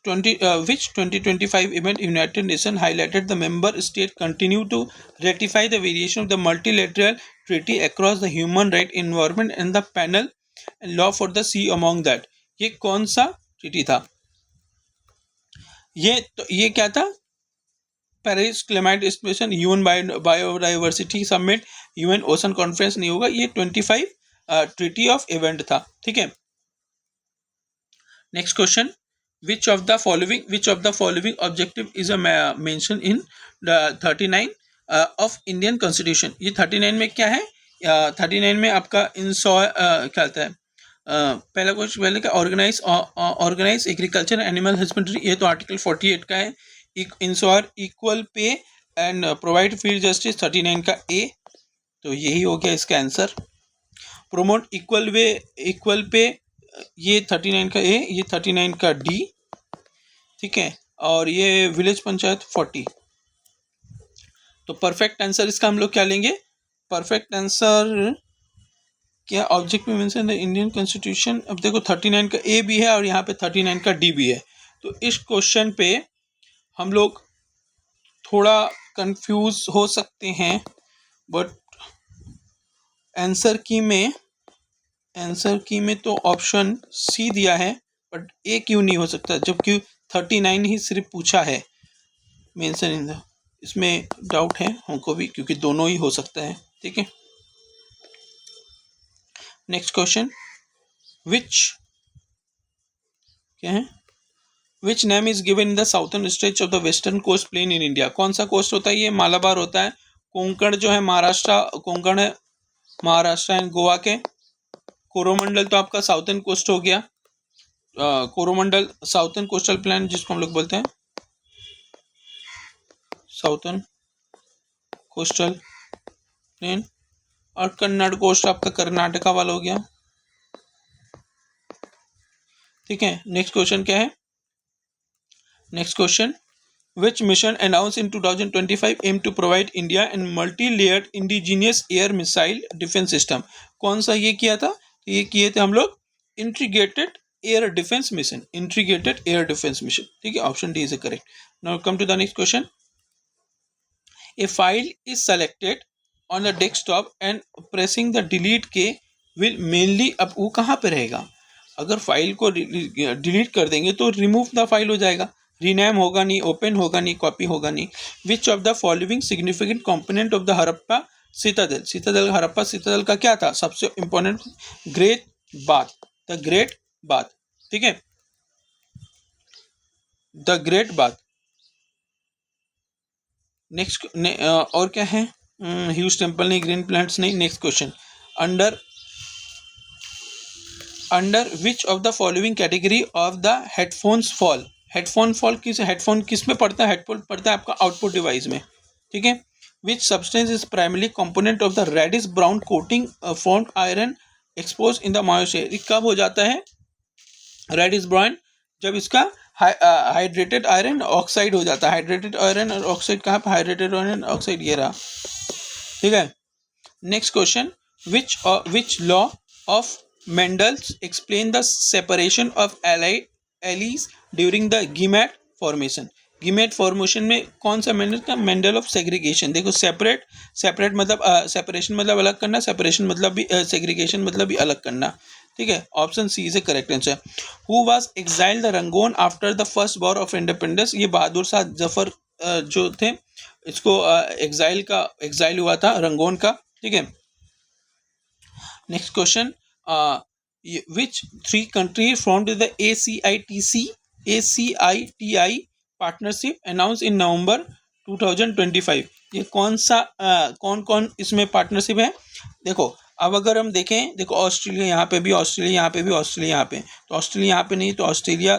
2025 event United Nations highlighted the member state continue to ratify the variation of the multilateral treaty across the human right environment and the panel and law for the sea among that? ये कौन सा treaty था? ये क्या था? Paris climate expression, UN biodiversity summit, UN ocean conference नहीं होगा, ये 25 ट्रीटी ऑफ इवेंट था, ठीक है। Next question, which of the following objective is a mention in the 39 of Indian Constitution? ये 39 में क्या है? 39 में आपका क्या होता है? पहला क्वेश्चन पहले का ऑर्गेनाइज एग्रीकल्चर एनिमल हस्बेंड्री, ये तो आर्टिकल 48 का है। Ensure equal pay and provide free justice 39 का ए, तो यही हो गया इसका आंसर। प्रोमोट इक्वल पे, ये 39 का ए, ये 39 का डी, ठीक है। और ये विलेज पंचायत 40। तो परफेक्ट आंसर इसका हम लोग क्या लेंगे? परफेक्ट आंसर क्या ऑब्जेक्ट में मेंशन है इंडियन कॉन्स्टिट्यूशन। अब देखो 39 का ए भी है और यहाँ पे 39 का डी भी है, तो इस क्वेश्चन पे हम लोग थोड़ा कंफ्यूज हो सकते हैं, बट आंसर की में तो ऑप्शन सी दिया है, बट ए क्यों नहीं हो सकता जबकि 39 ही सिर्फ पूछा है मेंशन इन द, इसमें डाउट है हमको भी, क्योंकि दोनों ही हो सकता है, ठीक है। नेक्स्ट क्वेश्चन, विच क्या है? Which name is given in the southern stretch of the western coast plain in India? कौन सा कोस्ट होता है? ये मालाबार होता है। कोंकण जो है कोंकण है महाराष्ट्र एंड गोवा के। कोरोमंडल तो आपका साउथर्न कोस्ट हो गया। कोरोमंडल साउथर्न कोस्टल प्लेन जिसको हम लोग बोलते हैं साउथर्न कोस्टल प्लेन। और कन्नड़ कोस्ट आपका कर्नाटका वाला हो गया, ठीक है। नेक्स्ट क्वेश्चन क्या है? Next question, which mission announced in 2025 aim to provide India and multi-layered indigenous air missile defense system? कौन सा ये किया था? ये किए थे हम लोग इंटीग्रेटेड एयर डिफेंस मिशन, ठीक है। Option D is correct. Now come to the next question. A file is selected on the desktop and pressing the delete key will mainly, अब वो कहाँ पे रहेगा? अगर फाइल को डिलीट कर देंगे तो रिमूव द फाइल हो जाएगा, रीनेम होगा नहीं, ओपन होगा नहीं, कॉपी होगा नहीं। Which of the following significant component of the Harappa citadel Harappa citadel का क्या था सबसे important? Great bath, the great bath, ठीक है, द ग्रेट बाथ। नेक्स्ट और क्या है, ह्यूज टेम्पल नहीं, ग्रीन प्लांट्स नहीं। Next question, under under which of the following category of the headphones fall, headphone fall किस, हेडफोन किस में पड़ता है, हेडफोन पड़ता है आपका आउटपुट डिवाइस में, ठीक है। Which substance is primary component of the reddish brown coating formed iron expose in the atmosphere, ये कब हो जाता है रेडिश ब्राउन, जब इसका हाइड्रेटेड आयरन ऑक्साइड हो जाता है, हाइड्रेटेड आयरन और ऑक्साइड कहाँ पे, हाइड्रेटेड आयरन ऑक्साइड ये रहा, ठीक है। Next question, which law of Mendel's explain the separation of alleles during the gamete formation, gamete formation में कौन सा मेंडल का, मेंडल ऑफ सेग्रीगेशन। देखो सेपरेट मतलब सेपरेशन मतलब अलग करना, सेपरेशन मतलब भी सेग्रीगेशन मतलब भी अलग करना, ठीक है। Option C is a correct answer. Who was exiled the Rangoon after the first war of independence, ये बहादुर शाह जफर जो थे, इसको एग्जाइल हुआ था रंगून का, ठीक है। Next question, which three countries formed the ACITI partnership announced in November 2025, ये कौन सा कौन कौन इसमें पार्टनरशिप है। देखो अब अगर हम देखें, देखो ऑस्ट्रेलिया यहाँ पे भी, ऑस्ट्रेलिया यहाँ पे भी, ऑस्ट्रेलिया यहाँ पे, तो ऑस्ट्रेलिया यहाँ पे नहीं, तो ऑस्ट्रेलिया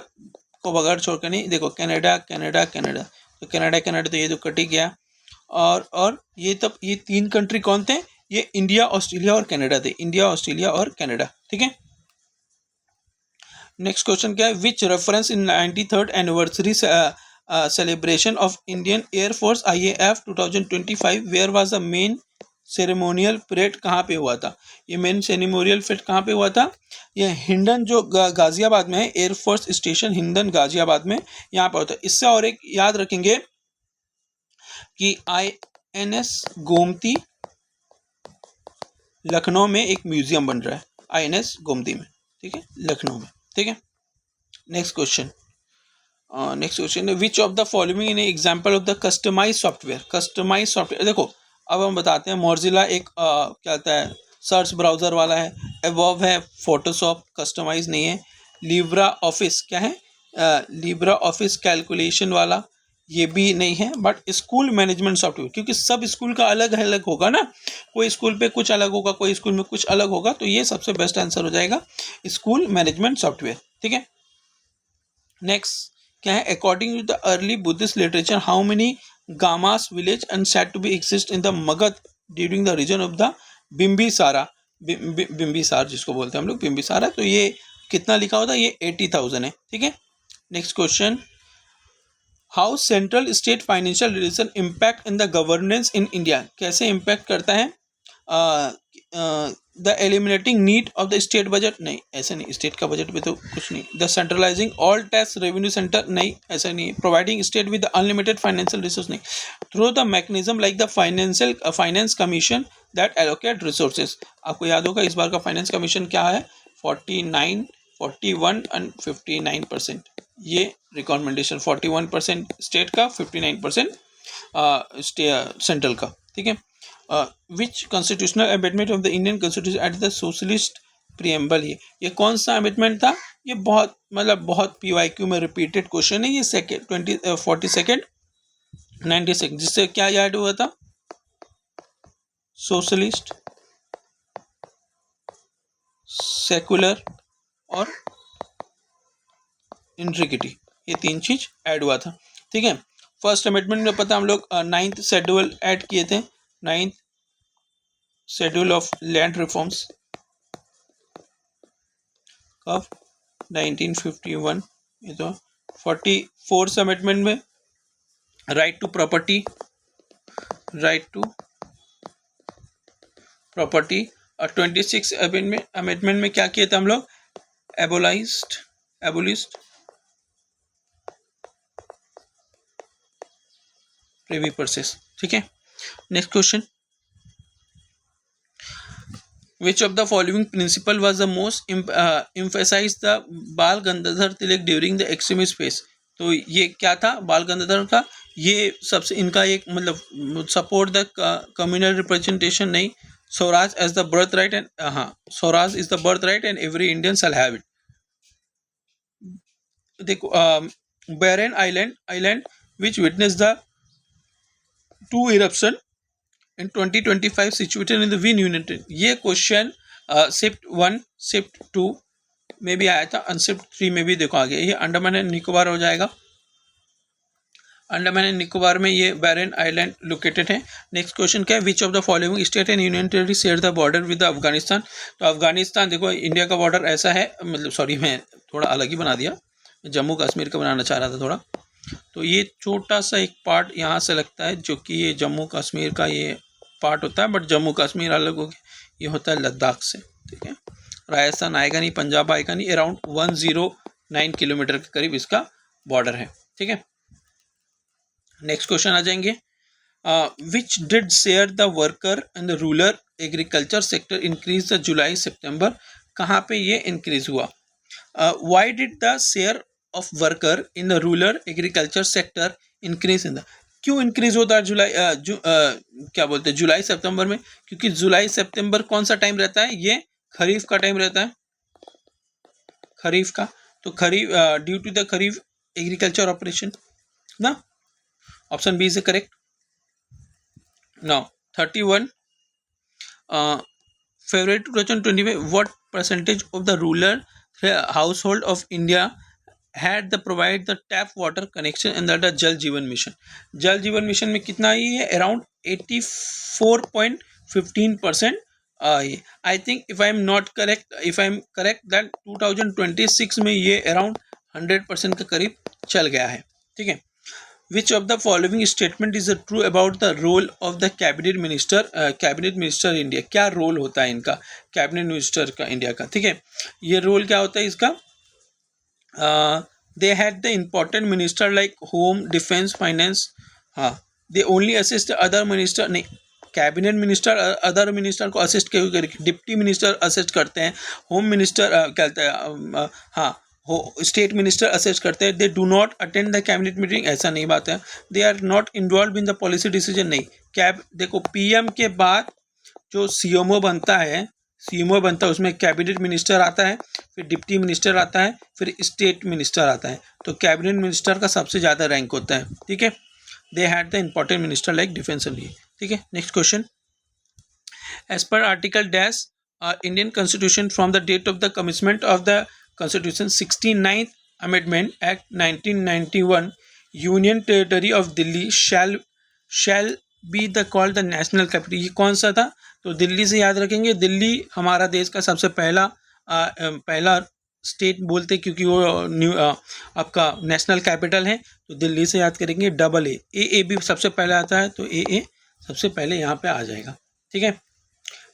को बगैर छोड़कर नहीं, देखो कनाडा कनाडा कनाडा, तो कनाडा कनाडा तो ये तो कट ही गया, और ये तब ये तीन कंट्री कौन थे, ये इंडिया ऑस्ट्रेलिया और कनाडा थे, इंडिया ऑस्ट्रेलिया और कनाडा, ठीक है। नेक्स्ट क्वेश्चन क्या है, which reference in 93rd anniversary celebration of Indian air force IAF 2025 where was the main ceremonial parade, कहाँ पे हुआ था, ये मेन सेरेमोनियल परेड कहाँ पे हुआ था, ये हिंडन जो गाजियाबाद में है, एयरफोर्स स्टेशन हिंडन गाजियाबाद में, यहाँ पर होता है। इससे और एक याद रखेंगे कि INS गोमती लखनऊ में एक म्यूजियम बन रहा है, INS गोमती में, ठीक है, लखनऊ में, ठीक है। Next question, which of the following in example of the customize software, customize software, देखो अब हम बताते हैं, मोजिला एक क्या होता है, सर्च ब्राउजर वाला है, एवोव है, फोटोशॉप कस्टमाइज नहीं है, लिब्रा ऑफिस क्या है, लिब्रा ऑफिस कैलकुलेशन वाला, ये भी नहीं है, बट स्कूल मैनेजमेंट सॉफ्टवेयर, क्योंकि सब स्कूल का अलग अलग होगा ना, कोई स्कूल पे कुछ अलग होगा, कोई स्कूल में कुछ अलग होगा, तो ये सबसे बेस्ट आंसर हो जाएगा स्कूल मैनेजमेंट सॉफ्टवेयर, ठीक है। नेक्स्ट क्या है, according to the early Buddhist literature how many gamas village and said to be exist in the Magadha during the region of the Bimbisara, Bimbisar जिसको बोलते हैं हम लोग बिम्बिसारा, तो ये कितना लिखा होता है, ये 80,000 है, ठीक है। Next question, how central state financial relation impact in the governance in India, कैसे इम्पैक्ट करता है the eliminating need of the state budget, नहीं ऐसा नहीं, स्टेट का बजट में तो कुछ नहीं, the centralising all tax revenue centre, नहीं ऐसा नहीं, providing state with unlimited financial resource, नहीं, through the mechanism like the finance commission that allocate resources, आपको याद होगा इस बार का फाइनेंस कमीशन क्या है, 49, 41 एंड 59%, ये रिकमेंडेशन 41% स्टेट का, 59% सेंट्रल का, ठीक है। Which constitutional amendment of the Indian constitution at the socialist preamble, ये कौन सा अमेंडमेंट था, ये बहुत मतलब बहुत PYQ में रिपीटेड क्वेश्चन है, ये 42nd 96, जिससे क्या याद हुआ था, सोशलिस्ट, सेकुलर और इंट्रिकिटी, ये तीन चीज ऐड हुआ था, ठीक है। फर्स्ट अमेंडमेंट में पता हम लोग 9th शेड्यूल ऐड किए थे, 9th schedule of land reforms कब, 1951, ये तो 44th अमेंडमेंट में राइट टू प्रॉपर्टी और 26th अमेंडमेंट में क्या किए थे हम लोग, एबोलिस्ट प्रिवी पर्सेस, ठीक है। Next question, which of the following principle was the most emphasized the बाल Gangadhar Tilak during the extremist phase, तो ये क्या था बाल गंगाधर का, ये सबसे इनका एक मतलब सपोर्ट द कम्युनल रिप्रेजेंटेशन, नहीं, swaraj as the birthright and, हाँ swaraj is the birthright and every Indian shall have it. देखो barren island which witness the two eruption in 2025 situated in the Wien unit. ये question shift 1 shift 2 में भी आया था, unshift 3 में भी देखो आगे। ये अंडमान एंड निकोबार हो जाएगा। अंडमान एंड निकोबार में ये बैरन आइलैंड लोकेटेड है। नेक्स्ट क्वेश्चन क्या है, which of the following state and union territory share the border with Afghanistan. तो अफगानिस्तान देखो इंडिया का बॉर्डर ऐसा है, मतलब सॉरी मैं थोड़ा अलग ही बना दिया, जम्मू कश्मीर का बनाना चाह रहा था थोड़ा। तो ये छोटा सा एक पार्ट यहाँ से लगता है जो कि ये जम्मू कश्मीर का ये पार्ट होता है, बट जम्मू कश्मीर अलग हो गया, ये होता है लद्दाख से, ठीक है। राजस्थान आएगा नहीं, पंजाब आएगा नहीं। अराउंड 109 किलोमीटर के करीब इसका बॉर्डर है, ठीक है। नेक्स्ट क्वेश्चन आ जाएंगे, which did share the worker and the rural agriculture sector increase the July September. कहाँ पे ये इंक्रीज हुआ। Why did the share of worker in the rural agriculture sector increase in the, क्यों increase होता है जुलाई क्या बोलते हैं जुलाई सितंबर में, क्योंकि जुलाई सितंबर कौन सा टाइम रहता है, ये खरीफ का टाइम रहता है, खरीफ का। तो kharif due to the kharif agriculture operation ना, option B is correct. Now 31 February 2025, what percentage of the rural household of India had the provide the tap water connection under the Jal Jeevan Mission। जल जीवन mission में कितना ही है, around 84.15%। I think if I am not correct, if I am correct that 2026 में ये around 100% के करीब चल गया है, ठीक है। Which of the following statement is true about the role of the cabinet minister India। क्या रोल होता है इनका, कैबिनेट मिनिस्टर का इंडिया का, ठीक है। ये रोल क्या होता है इसका, they had the important minister like home, defense, finance। हाँ, they only assist the other minister, नहीं, कैबिनेट मिनिस्टर अदर मिनिस्टर को असिस्ट क्यों करेंगे, डिप्टी मिनिस्टर असिस्ट करते हैं, होम मिनिस्टर कहते हैं, हाँ स्टेट मिनिस्टर असिस्ट करते हैं। They do not attend the cabinet meeting, ऐसा नहीं बात है। They are not involve in the policy decision, नहीं। कैब देखो पीएम के बाद जो सीएमओ बनता है, उसमें कैबिनेट मिनिस्टर आता है, फिर डिप्टी मिनिस्टर आता है, फिर स्टेट मिनिस्टर आता है। तो कैबिनेट मिनिस्टर का सबसे ज़्यादा रैंक होता है, ठीक है। They had the important minister like defence and, ठीक है। Next question, as per article dash Indian constitution from the date of the commitment of the Constitution 69th Amendment Act 1991, Union Territory of Delhi shall be the called the national capital। ये कौन सा था, तो दिल्ली से याद रखेंगे। दिल्ली हमारा देश का सबसे पहला स्टेट बोलते क्योंकि वो आपका नेशनल कैपिटल है, तो दिल्ली से याद करेंगे। डबल ए भी सबसे पहले आता है, तो ए सबसे पहले यहाँ पे आ जाएगा, ठीक है।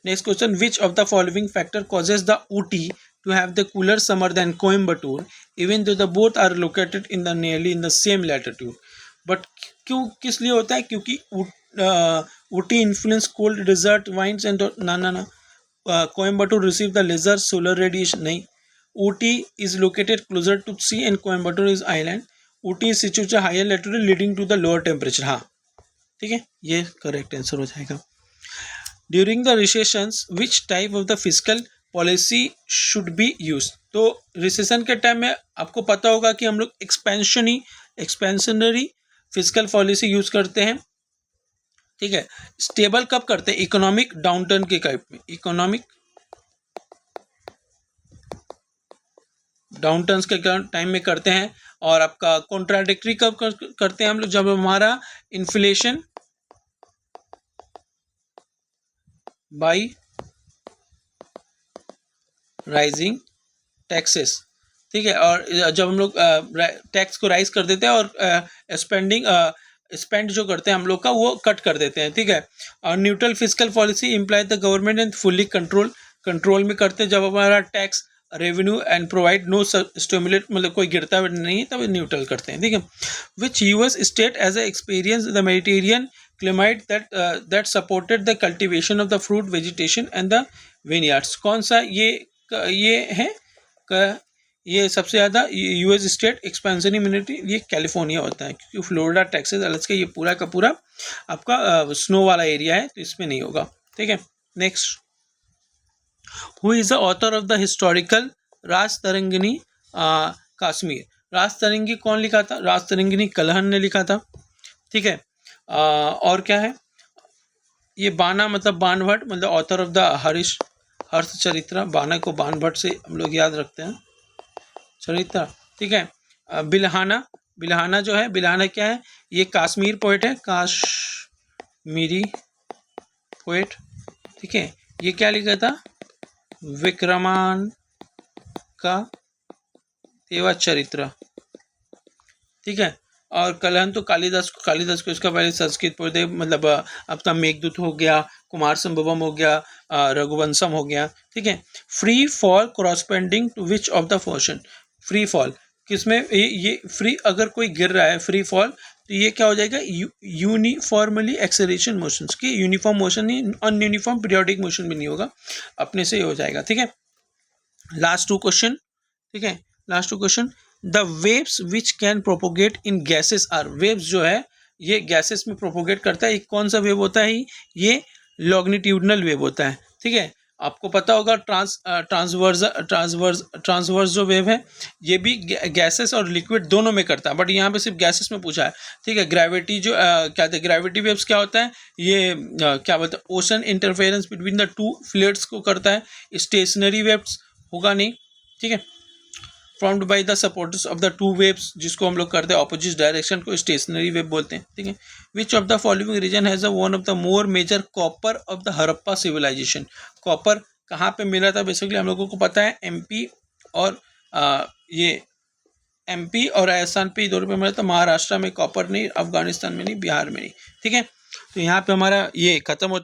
Next question, which of the following factor causes the Ooty to have the cooler summer than Coimbatore, even though the both are located in the nearly in the same latitude। but क्यों किस लिए होता है, क्योंकि Ooty influence cold desert winds and ना Coimbatore receive the lesser solar radiation, नहीं। Ooty is located closer to sea and Coimbatore is island। Ooty is situated higher latitude leading to the lower temperature, हाँ ठीक है, ये करेक्ट आंसर हो जाएगा। During the recessions which type of the physical policy should be use. तो recession के time में आपको पता होगा कि हम लोग एक्सपेंशनरी फिजिकल पॉलिसी यूज करते हैं, ठीक है। स्टेबल कब करते हैं, इकोनॉमिक डाउनटर्न के टाइप में, इकोनॉमिक डाउनटर्न्स के टाइम में करते हैं। और आपका कॉन्ट्राडिक्टरी कब करते हैं हम लोग, जब हमारा इन्फ्लेशन बाई राइजिंग टैक्सेस, ठीक है। और जब हम लोग टैक्स को राइज कर देते हैं और स्पेंड जो करते हैं हम लोग का वो कट कर देते हैं, ठीक है। और neutral fiscal policy imply the government and fully control में करते हैं। जब हमारा tax revenue and provide no stimulate, मतलब कोई गिरता नहीं है, तब न्यूट्रल करते हैं, ठीक है। Which US state as a experience the Mediterranean climate that supported the cultivation of the fruit vegetation and the vineyards. कौन सा ये है ये सबसे ज़्यादा यूएस स्टेट एक्सपेंशन इम्यूनिटी, ये कैलिफोर्निया होता है, क्योंकि फ्लोरिडा टेक्सास अलास्का ये पूरा का पूरा आपका स्नो वाला एरिया है, तो इसमें नहीं होगा, ठीक है। Next, who is the author of the historical Rajatarangini Kashmir. Rajatarangi कौन लिखा था, राजतरंगिणी कलहन ने लिखा था, ठीक है। और क्या है, ये बाना मतलब बाणभट्ट, मतलब ऑथर ऑफ द हर्ष चरित्र। बाना को बाणभट्ट से हम लोग याद रखते हैं, चरित्र, ठीक है। बिल्हाना, बिल्हाना जो है, बिल्हाना क्या है, ये कश्मीर पोएट है, कश्मीरी पोएट, ठीक है। ये क्या लिखा था, विक्रमान का तेवा चरित्र, ठीक है। और कलहन तो कालिदास को इसका पहले संस्कृत पढ़ते, मतलब अपना मेघदूत हो गया, कुमार संभवम हो गया, रघुवंशम हो गया, ठीक है। Free fall corresponding to which of the portion, free fall किसमें, ये फ्री, अगर कोई गिर रहा है फ्री फॉल, तो ये क्या हो जाएगा, यूनिफॉर्मली एक्सेलरेशन मोशन, की यूनिफॉर्म मोशन नहीं, अनयूनिफॉर्म पीरियोडिक मोशन भी नहीं होगा, अपने से ही हो जाएगा, ठीक है। लास्ट टू क्वेश्चन, ठीक है, last two question. The waves which can propagate in gases are, waves जो है ये गैसेस में प्रोपोगेट करता है, एक कौन सा वेव होता है, ये लॉन्गिट्यूडनल वेव होता है, ठीक है। आपको पता होगा ट्रांसवर्स जो वेव है, ये भी गैसेस और लिक्विड दोनों में करता है, बट यहाँ पे सिर्फ गैसेस में पूछा है, ठीक है। ग्रेविटी जो क्या होता है, ग्रेविटी वेव्स क्या होता है, ये क्या बोलते हैं, ocean interference between the two fluids को करता है, स्टेशनरी वेव्स होगा नहीं, ठीक है। Formed by the supporters of the two waves, जिसको हम लोग करते हैं ऑपोजिट डायरेक्शन को स्टेशनरी वेव बोलते हैं, ठीक है। Which of the following region has one of the more major copper of the Harappa civilization, copper कहाँ पे मिला था, बेसिकली हम लोगों को पता है एमपी और ये एमपी और राजस्थान पे इधर पे मिला था, महाराष्ट्र में कॉपर नहीं, अफगानिस्तान में नहीं, बिहार में नहीं, ठीक है। तो यहाँ पे हमारा ये खत्म होता है।